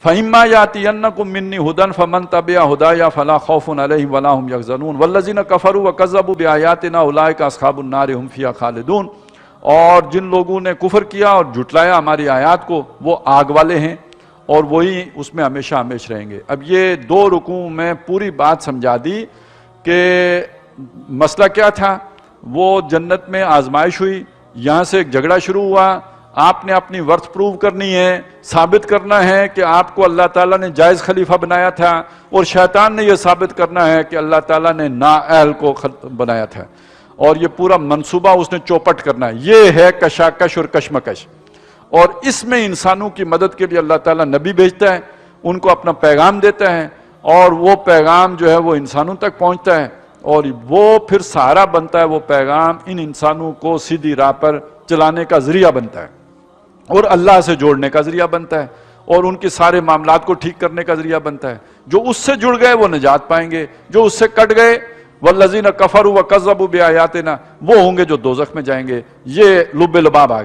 فَإِمَّا يَأْتِيَنَّكُم مِّنِّي هُدًى فَمَن تَبِعَ هُدَايَ فَلَا خَوْفٌ عَلَيْهِمْ وَلَا هُمْ يَحْزَنُونَ وَالَّذِينَ كَفَرُوا وَكَذَّبُوا بِآيَاتِنَا أُولَٰئِكَ أَصْحَابُ النَّارِ هُمْ فِيهَا خَالِدُونَ، اور جن لوگوں نے کفر کیا اور جھٹلایا ہماری آیات کو وہ آگ والے ہیں اور وہی اس میں ہمیشہ ہمیشہ رہیں گے۔ اب یہ دو رکوع میں پوری بات سمجھا دی کہ مسئلہ کیا تھا۔ وہ جنت میں آزمائش ہوئی، یہاں سے ایک جھگڑا شروع ہوا، آپ نے اپنی ورث پروو کرنی ہے، ثابت کرنا ہے کہ آپ کو اللہ تعالیٰ نے جائز خلیفہ بنایا تھا، اور شیطان نے یہ ثابت کرنا ہے کہ اللہ تعالیٰ نے نااہل کو بنایا تھا، اور یہ پورا منصوبہ اس نے چوپٹ کرنا ہے۔ یہ ہے کشاکش اور کشمکش، اور اس میں انسانوں کی مدد کے لیے اللہ تعالیٰ نبی بھیجتا ہے، ان کو اپنا پیغام دیتا ہے، اور وہ پیغام جو ہے وہ انسانوں تک پہنچتا ہے، اور وہ پھر سہارا بنتا ہے، وہ پیغام ان انسانوں کو سیدھی راہ پر چلانے کا ذریعہ بنتا ہے، اور اللہ سے جوڑنے کا ذریعہ بنتا ہے، اور ان کے سارے معاملات کو ٹھیک کرنے کا ذریعہ بنتا ہے۔ جو اس سے جڑ گئے وہ نجات پائیں گے، جو اس سے کٹ گئے والذین کفروا وکذبوا بآیاتنا وہ ہوں گے جو دوزخ میں جائیں گے۔ یہ لب لباب آ گئے۔